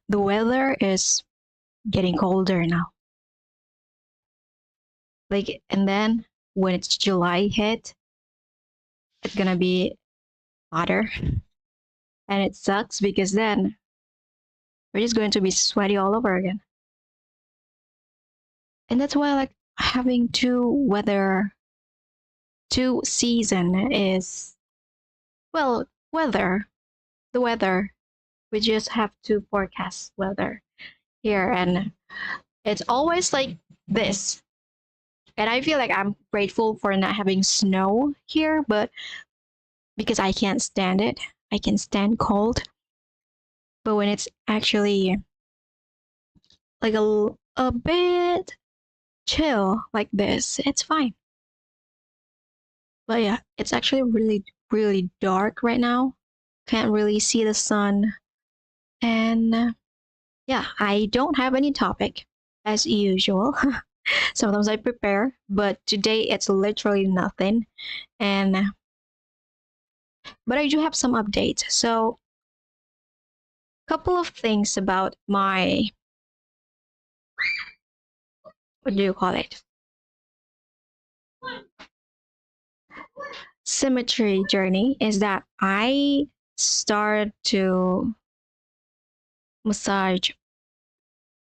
the weather is getting colder now. Like, and then when it's July hit, it's gonna be hotter, and it sucks because then we're just going to be sweaty all over again. And that's why I like having two season is, well, weather, the weather. We just have to forecast weather here, and it's always like this. And I feel like I'm grateful for not having snow here, but because I can't stand it, I can stand cold. But when it's actually like a bit chill like this, it's fine. But yeah, it's actually really, really dark right now. Can't really see the sun. And yeah, I don't have any topic as usual. Sometimes I prepare, but today it's literally nothing. And but I do have some updates. So, couple of things about my, what do you call it? Symmetry journey is that I start to massage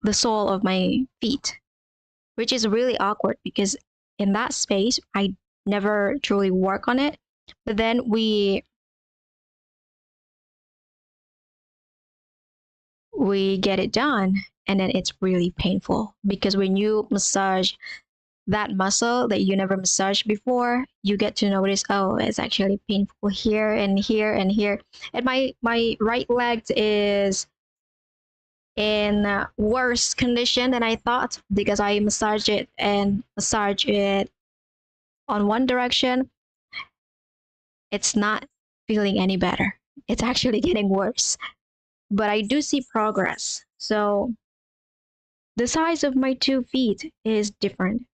the sole of my feet, which is really awkward because in that space I never truly work on it. But then we get it done, and then it's really painful because when you massage that muscle that you never massaged before, you get to notice, oh, it's actually painful here and here and here. And my right leg is in worse condition than I thought because I massage it on one direction. It's not feeling any better. It's actually getting worse. But I do see progress. So the size of my 2 feet is different.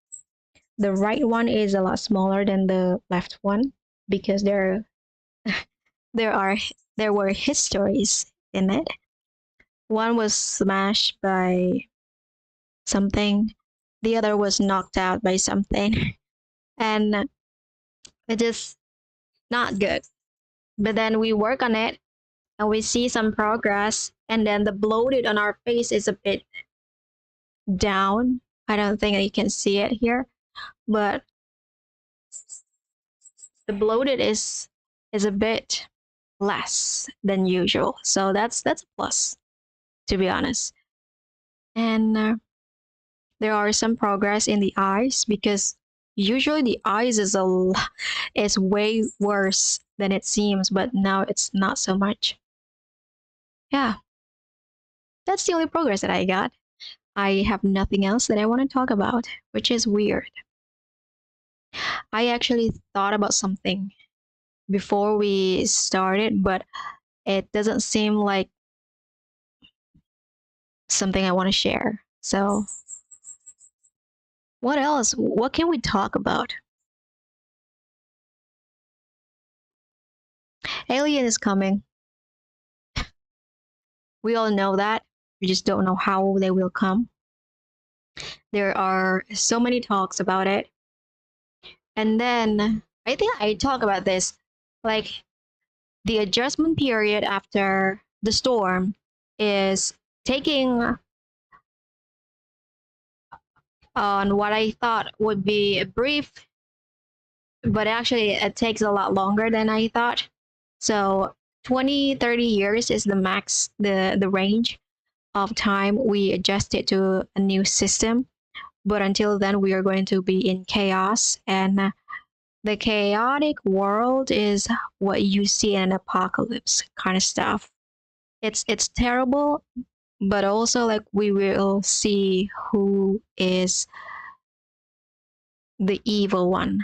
The right one is a lot smaller than the left one because there are there were histories in it. One was smashed by something, the other was knocked out by something, and it just not good. But then we work on it and we see some progress, and then the bloated on our face is a bit down. I don't think you can see it here, but the bloated is a bit less than usual. So that's a plus, to be honest. And there are some progress in the eyes because usually the eyes is way worse than it seems, but now it's not so much. Yeah, that's the only progress that I got. I have nothing else that I want to talk about, which is weird. I actually thought about something before we started, but it doesn't seem like something I want to share. So, what else? What can we talk about? Alien is coming. We all know that. We just don't know how they will come. There are so many talks about it. And then I think I talk about this like the adjustment period after the storm is taking on what I thought would be a brief, but actually it takes a lot longer than I thought. So 20, 30 years is the max, the range of time we adjust it to a new system. But until then, we are going to be in chaos. And the chaotic world is what you see in an apocalypse kind of stuff. It's terrible, but also like we will see who is the evil one.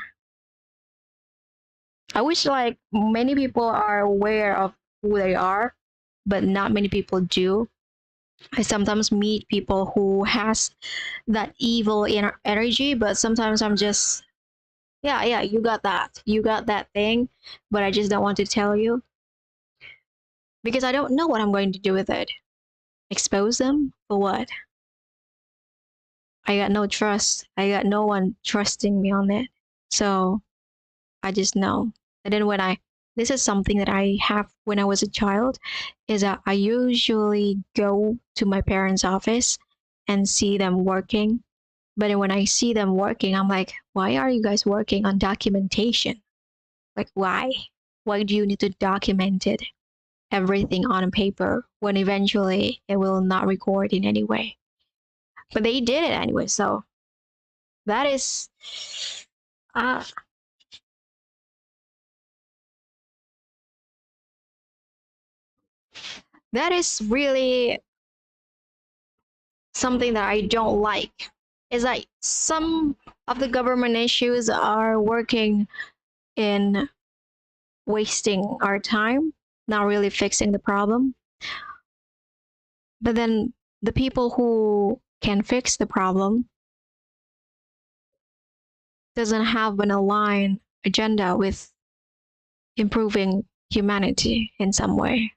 I wish like many people are aware of who they are, but not many people do. I sometimes meet people who has that evil inner energy, but sometimes I'm just, yeah, yeah, you got that. You got that thing, but I just don't want to tell you because I don't know what I'm going to do with it. Expose them for what? I got no trust. I got no one trusting me on it. So I just know. And then this is something that I have when I was a child, is that I usually go to my parents' office and see them working. But then when I see them working, I'm like, why are you guys working on documentation? Like, why? Why do you need to document it, everything on paper, when eventually it will not record in any way? But they did it anyway. So that is, uh, that is really something that I don't like. Is that some of the government issues are working in wasting our time, not really fixing the problem. But then the people who can fix the problem doesn't have an aligned agenda with improving humanity in some way.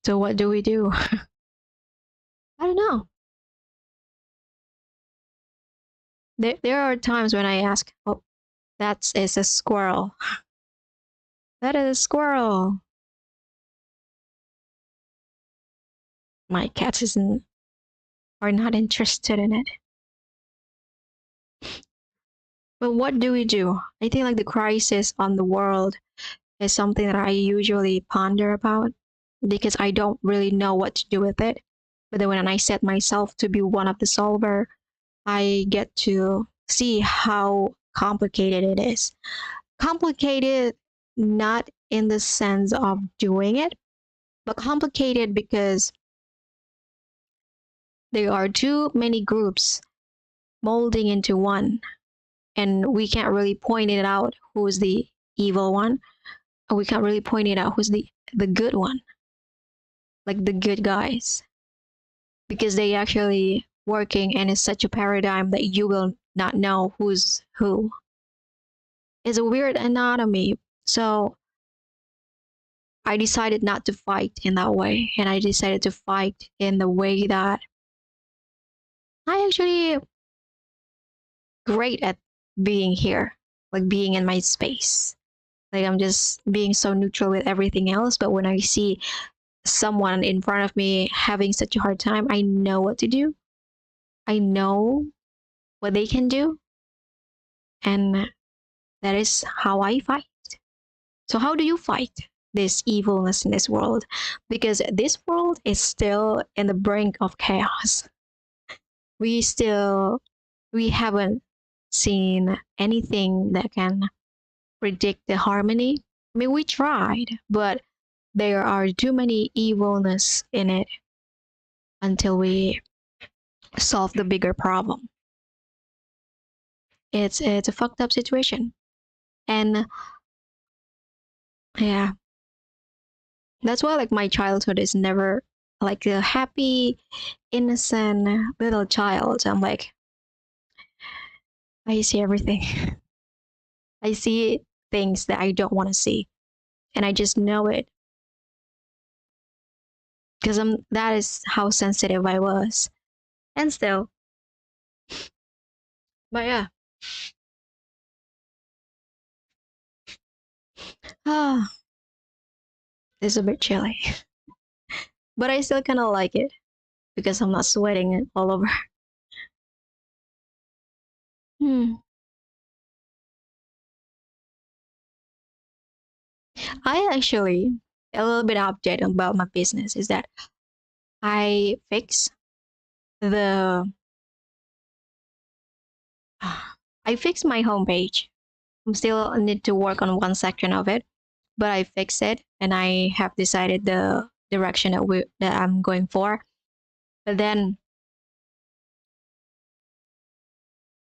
So what do we do? I don't know. There are times when I ask, oh, that is a squirrel. That is a squirrel. My cats isn't are not interested in it. But what do we do? I think like the crisis on the world is something that I usually ponder about because I don't really know what to do with it. But then when I set myself to be one of the solver, I get to see how complicated it is. Complicated not in the sense of doing it, but complicated because there are too many groups molding into one, and we can't really point it out who's the evil one, and we can't really point it out who's the good one, like the good guys, because they actually working and it's such a paradigm that you will not know who's who. It's a weird anatomy. So I decided not to fight in that way, and I decided to fight in the way that I actually great at being here, like being in my space. Like I'm just being so neutral with everything else. But when I see someone in front of me having such a hard time, I know what to do. I know what they can do. And that is how I fight. So, how do you fight this evilness in this world? Because this world is still in the brink of chaos. We still, we haven't seen anything that can predict the harmony. I mean, we tried, but there are too many evilness in it until we solve the bigger problem. It's a fucked up situation, and yeah, that's why like my childhood is never like a happy, innocent little child. I'm like, I see everything. I see things that I don't want to see, and I just know it because I'm. That is how sensitive I was, and still. But yeah, ah, it's a bit chilly, but I still kind of like it because I'm not sweating it all over. Hmm. I actually a little bit update about my business is that I fix the I fixed my homepage. I'm still need to work on one section of it, but I fixed it and I have decided the direction that I'm going for. But then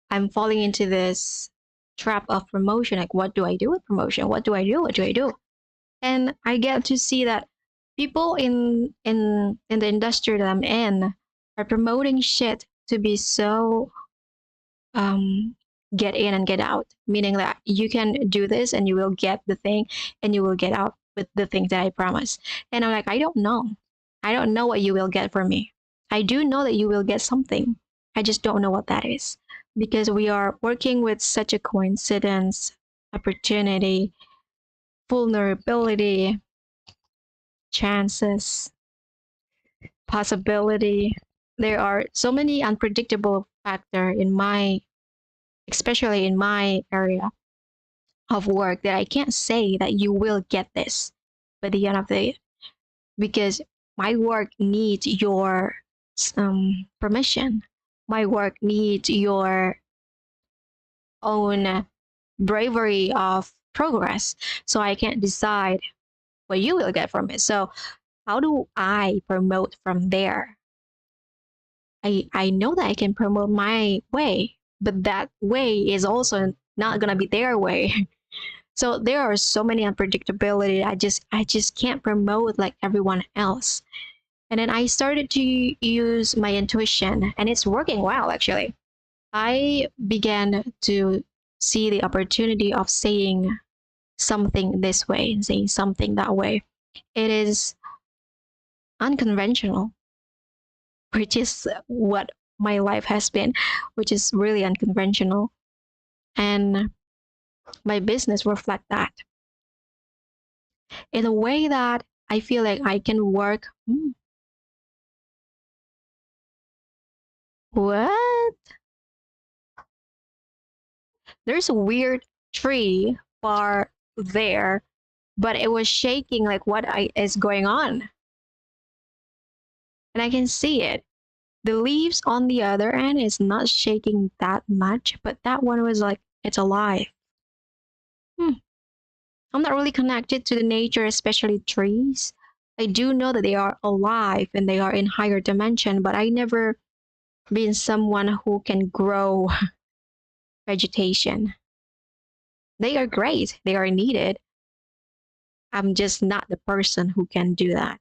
I'm falling into this trap of promotion. Like, what do I do with promotion? What do I do? What do I do? And I get to see that people in the industry that I'm in are promoting shit to be so um get in and get out, meaning that you can do this and you will get the thing and you will get out with the things that I promise. And I'm like, I don't know. I don't know what you will get from me. I do know that you will get something. I just don't know what that is because we are working with such a coincidence, opportunity, vulnerability, chances, possibility. There are so many unpredictable factor in my, especially in my area of work, that I can't say that you will get this by the end of the, because my work needs your permission. My work needs your own bravery of progress. So I can't decide what you will get from it. So how do I promote from there? I know that I can promote my way, but that way is also not gonna be their way. So there are so many unpredictability. I just can't promote like everyone else. And then I started to use my intuition, and it's working well actually. I began to see the opportunity of saying something this way and saying something that way. It is unconventional, which is what my life has been, which is really unconventional. And my business reflect that in a way that I feel like I can work. What? There's a weird tree far there, but it was shaking like is going on. And I can see it. The leaves on the other end is not shaking that much, but that one was like, it's alive. Hmm. I'm not really connected to the nature, especially trees. I do know that they are alive and they are in higher dimension, but I never been someone who can grow vegetation. They are great. They are needed. I'm just not the person who can do that.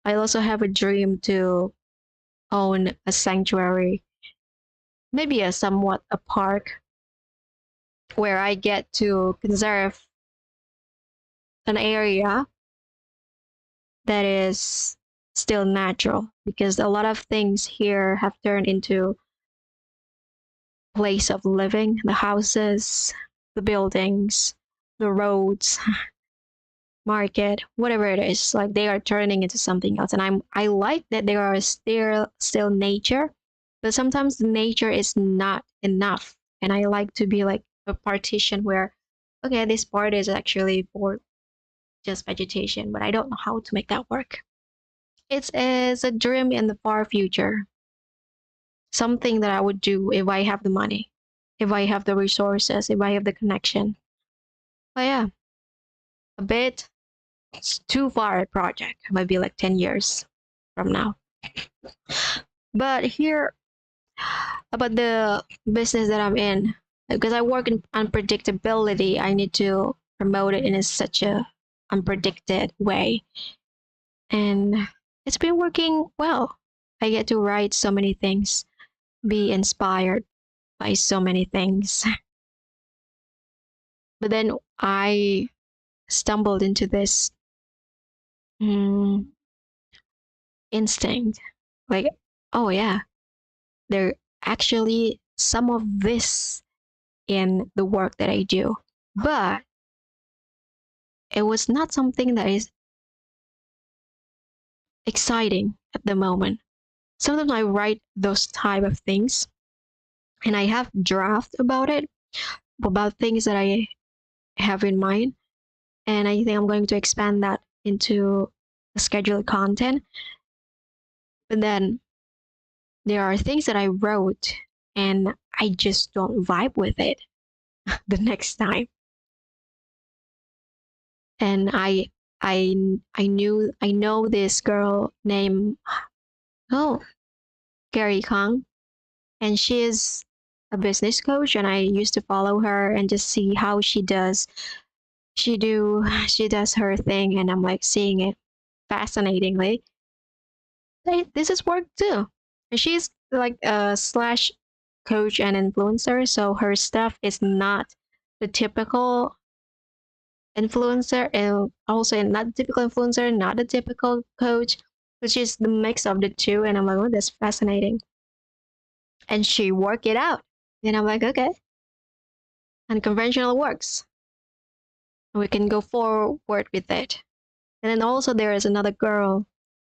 I also have a dream to own a sanctuary, maybe a somewhat a park where I get to conserve an area that is still natural, because a lot of things here have turned into place of living, the houses, the buildings, the roads, market, whatever it is, like they are turning into something else. And I like that there are still nature, but sometimes the nature is not enough. And I like to be like a partition where, okay, this part is actually for just vegetation, but I don't know how to make that work. It is a dream in the far future, something that I would do if I have the money, if I have the resources, if I have the connection. But yeah, a bit, it's too far a project. It might be like 10 years from now. But here, about the business that I'm in, because I work in unpredictability, I need to promote it in such a unpredicted way. And it's been working well. I get to write so many things, be inspired by so many things. But then I stumbled into this mm, instinct, like, oh yeah, there actually some of this in the work that I do, but it was not something that is exciting at the moment. Sometimes I write those type of things and I have draft about it, about things that I have in mind, and I think I'm going to expand that into scheduled content. But then there are things that I wrote and I just don't vibe with it the next time. And I I know this girl named, oh, Gary Kong, and she is a business coach, and I used to follow her and just see how she does her thing, and I'm like seeing it fascinatingly. Hey, this is work too. And she's like a slash coach and influencer, so her stuff is not the typical influencer and also not the typical influencer, not the typical coach, which is the mix of the two. And I'm like, oh, that's fascinating. And she worked it out. And I'm like, okay, unconventional works. We can go forward with it. And then also there is another girl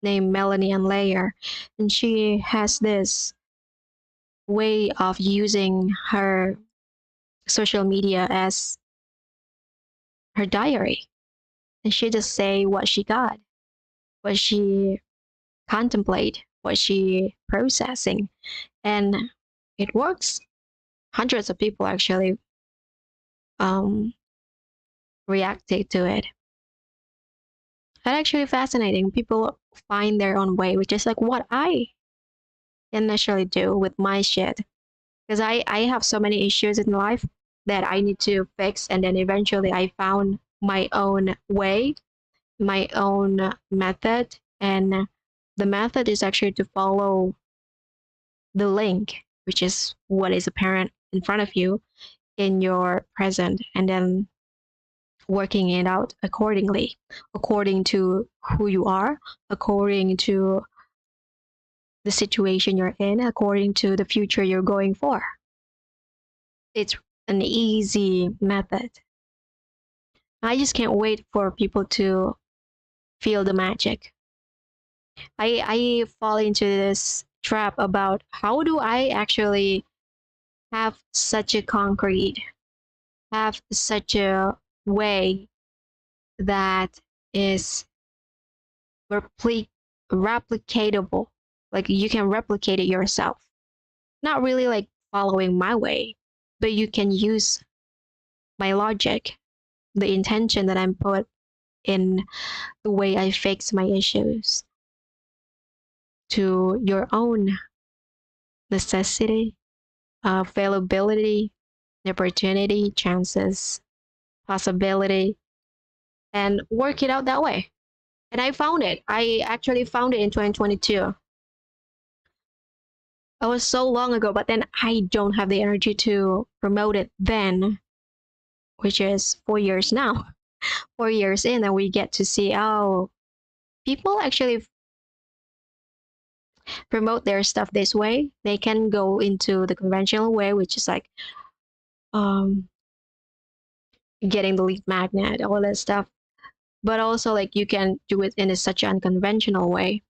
named Melanie and Layer, and she has this way of using her social media as her diary. And she just say what she got, what she contemplate, what she processing. And it works. Hundreds of people actually um, reacted to it. That's actually fascinating. People find their own way, which is like what I initially do with my shit. Because I have so many issues in life that I need to fix. And then eventually I found my own way, my own method. And the method is actually to follow the link, which is what is apparent in front of you in your present, and then working it out accordingly, according to who you are, according to the situation you're in, according to the future you're going for. It's an easy method. I just can't wait for people to feel the magic. I fall into this trap about how do I actually have such a concrete, have such a way that is replicatable. Like you can replicate it yourself. Not really like following my way, but you can use my logic, the intention that I'm put in the way I fix my issues to your own necessity, availability, opportunity, chances, possibility, and work it out that way. And I found it. I actually found it in 2022. It was so long ago, but then I don't have the energy to promote it then, which is 4 years now. 4 years in, and we get to see how people actually promote their stuff this way. They can go into the conventional way, which is like um, getting the lead magnet, all that stuff. But also like you can do it in such an unconventional way.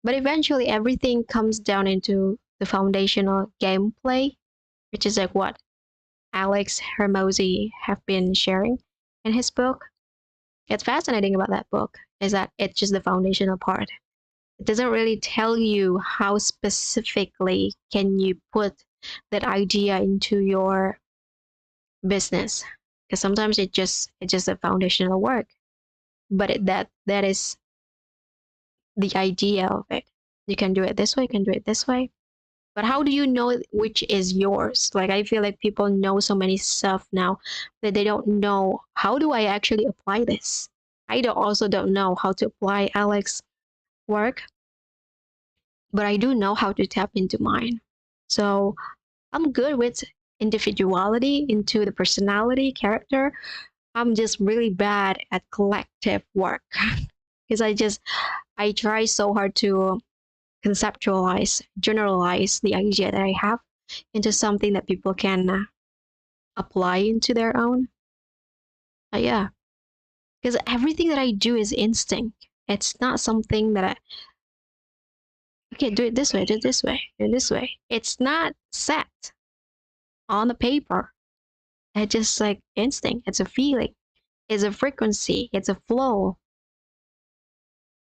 But eventually everything comes down into the foundational gameplay, which is like what Alex Hermosi have been sharing in his book. It's fascinating about that book is that it's just the foundational part. It doesn't really tell you how specifically can you put that idea into your business, because sometimes it's just a foundational work, but that is the idea of it. You can do it this way, you can do it this way. But how do you know which is yours? Like I feel like people know so many stuff now that they don't know how do I actually apply this. I don't know how to apply Alex's work, but I do know how to tap into mine. So I'm good with individuality into the personality character. I'm just really bad at collective work because I try so hard to conceptualize, generalize the idea that I have into something that people can apply into their own. Yeah, because everything that I do is instinct. It's not something that okay, do it this way, do it this way, do it this way. It's not set on the paper. It's just like instinct. It's a feeling. It's a frequency. It's a flow.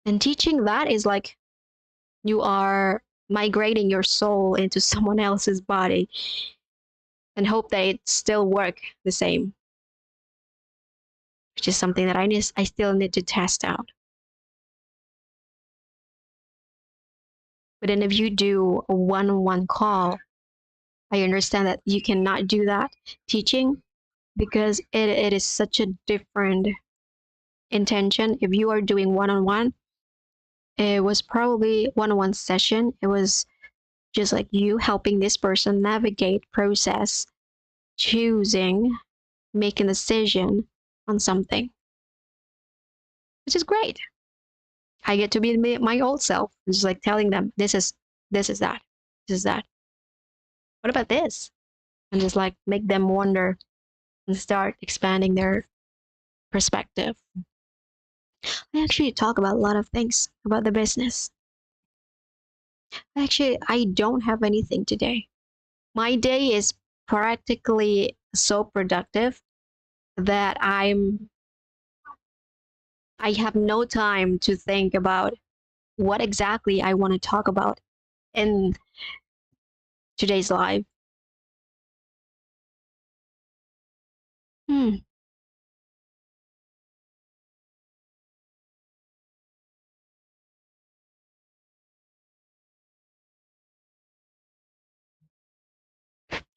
And teaching that is like you are migrating your soul into someone else's body and hope that it still work the same, which is something that I still need to test out. But then if you do a one-on-one call, I understand that you cannot do that teaching because it is such a different intention. If you are doing one-on-one, it was probably one-on-one session. It was just like you helping this person navigate, process, choosing, make a decision, on something, which is great. I get to be my old self, just like telling them, this is that, this is that. What about this? And just like make them wonder and start expanding their perspective. I actually talk about a lot of things about the business. Actually, I don't have anything today. My day is practically so productive that I have no time to think about what exactly I want to talk about in today's live. Hmm.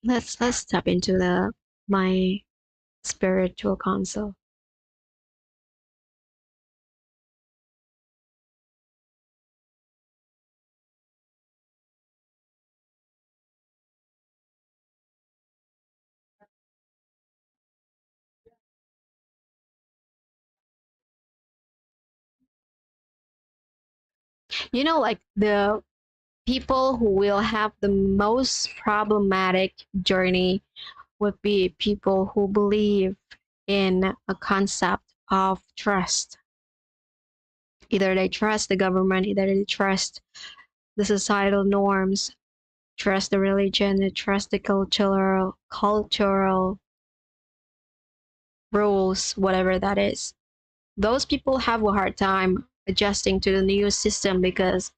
Let's step into the my spiritual console. You know, like the people who will have the most problematic journey would be people who believe in a concept of trust. Either they trust the government, either they trust the societal norms, trust the religion, they trust the cultural rules, whatever that is. Those people have a hard time adjusting to the new system because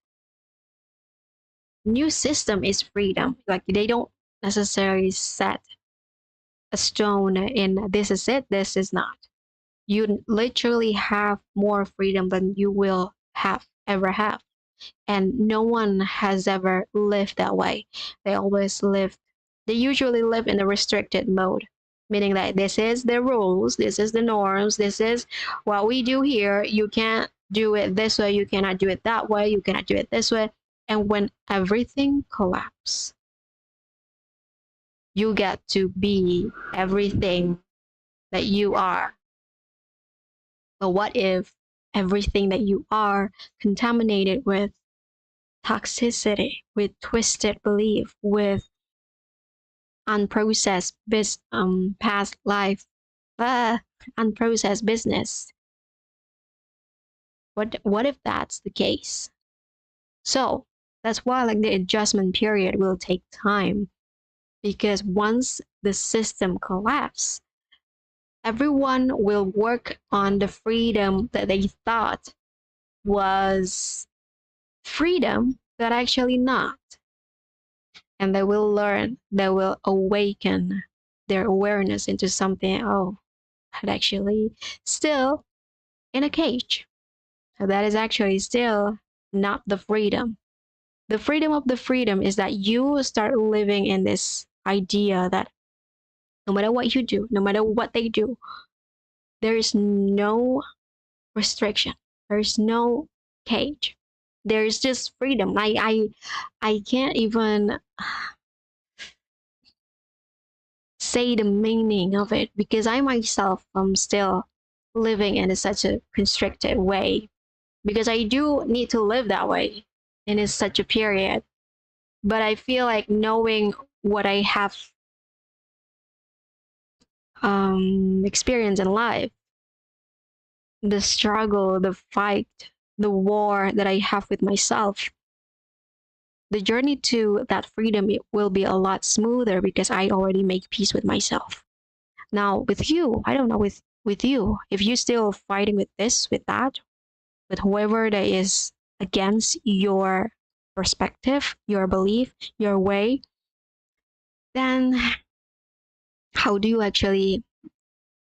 new system is freedom. Like they don't necessarily set a stone in this is it, this is not. You literally have more freedom than you will have ever have. And no one has ever lived that way. They always live, they usually live in a restricted mode, meaning that this is the rules, this is the norms, this is what we do here. You can't do it this way, you cannot do it that way, you cannot do it this way. And when everything collapses, you get to be everything that you are. But what if everything that you are contaminated with toxicity, with twisted belief, with unprocessed past life, uh, unprocessed business? What if that's the case? So that's why like the adjustment period will take time because once the system collapses, everyone will work on the freedom that they thought was freedom, but actually not. And they will learn, they will awaken their awareness into something, oh, I'm actually still in a cage. So that is actually still not the freedom. The freedom of the freedom is that you start living in this idea that no matter what you do, no matter what they do, there is no restriction. There is no cage. There is just freedom. I can't even say the meaning of it because I myself am still living in such a constricted way because I do need to live that way in such a period. But I feel like knowing what I have experienced in life, the struggle, the fight, the war that I have with myself, the journey to that freedom it will be a lot smoother because I already make peace with myself. Now with you, I don't know with you, if you're still fighting with this, with that, with whoever that is against your perspective, your belief, your way, then how do you actually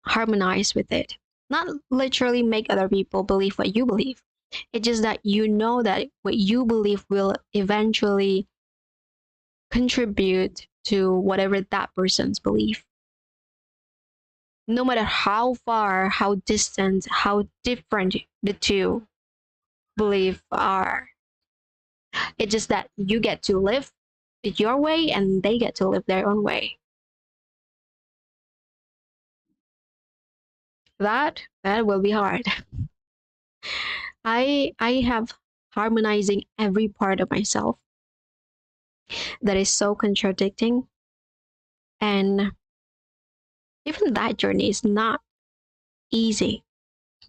harmonize with it? Not literally make other people believe what you believe. It's just that you know that what you believe will eventually contribute to whatever that person's belief. No matter how far, how distant, how different the two belief are. It's just that you get to live it your way and they get to live their own way. That will be hard. I have harmonizing every part of myself that is so contradicting, and even that journey is not easy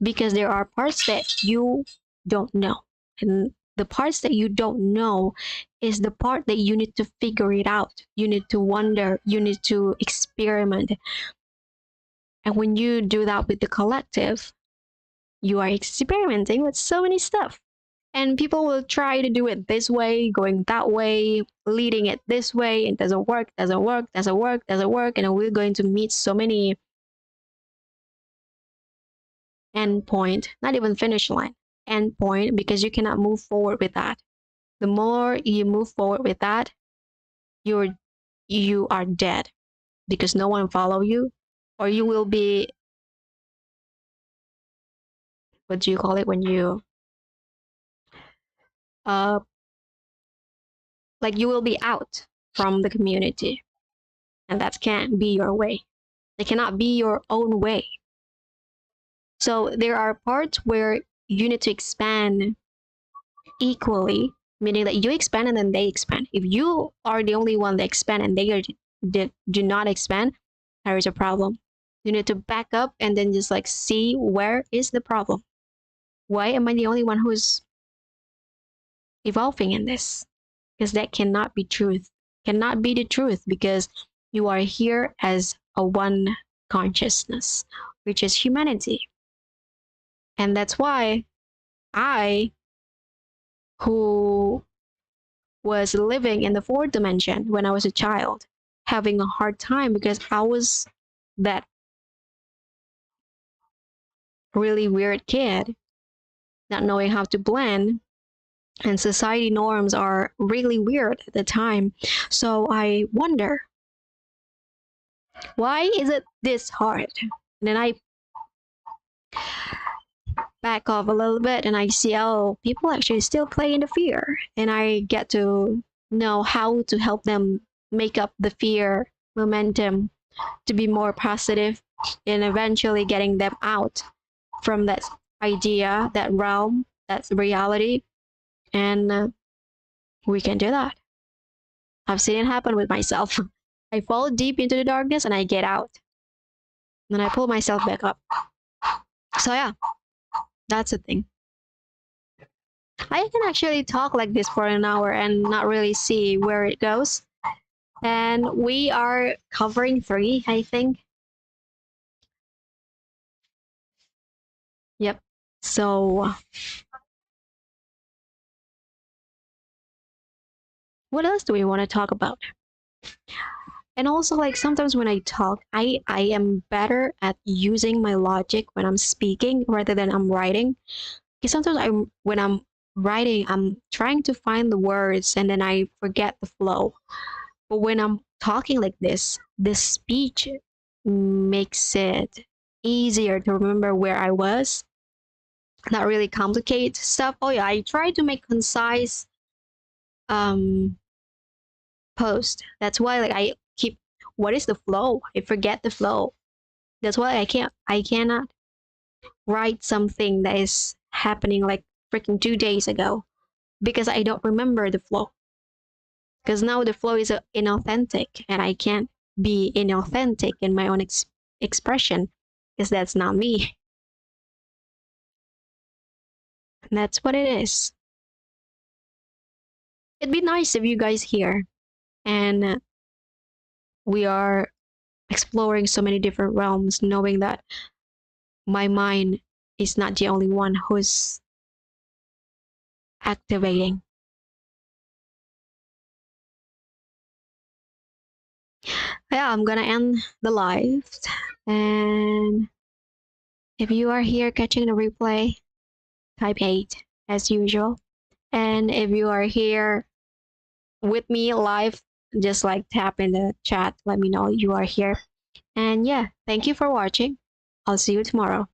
because there are parts that you don't know, and the parts that you don't know is the part that you need to figure it out. You need to wonder, you need to experiment. And when you do that with the collective, you are experimenting with so many stuff. And people will try to do it this way, going that way, leading it this way. It doesn't work, doesn't work, doesn't work, doesn't work. And we're going to meet so many end point, not even finish line, end point, because you cannot move forward with that. The more you move forward with that, you are dead because no one follow you, or you will be, what do you call it when you uh like you will be out from the community, and that can't be your way. It cannot be your own way. So there are parts where you need to expand equally, meaning that you expand and then they expand. If you are the only one that expand and they do not expand, there is a problem. You need to back up and then just like see where is the problem. Why am I the only one who's evolving in this? Because that cannot be truth. Cannot be the truth because you are here as a one consciousness, which is humanity. And that's why I, who was living in the fourth dimension when I was a child, having a hard time because I was that really weird kid, not knowing how to blend, and society norms are really weird at the time. So I wonder, why is it this hard? And then I back off a little bit and I see, oh, people actually still play in the fear. And I get to know how to help them make up the fear momentum to be more positive and eventually getting them out from that idea, that realm, that reality. And we can do that. I've seen it happen with myself. I fall deep into the darkness and I get out. And then I pull myself back up. So yeah, that's the thing. I can actually talk like this for an hour and not really see where it goes. And we are covering 3, I think. Yep. So what else do we want to talk about? And also, like, sometimes when I talk, I am better at using my logic when I'm speaking rather than I'm writing. Because sometimes when I'm writing, I'm trying to find the words and then I forget the flow. But when I'm talking like this speech makes it easier to remember where I was, not really complicate stuff. Oh yeah, I try to make concise um post. That's why like I keep, what is the flow? I forget the flow. That's why I cannot write something that is happening like freaking 2 days ago because I don't remember the flow. Because now the flow is inauthentic and I can't be inauthentic in my own expression because that's not me. And that's what it is. It'd be nice if you guys here, and we are exploring so many different realms, knowing that my mind is not the only one who's activating. Yeah, I'm gonna end the live. And if you are here catching the replay, type 8 as usual. And if you are here with me live, just like tap in the chat, let me know you are here. And yeah, thank you for watching. I'll see you tomorrow.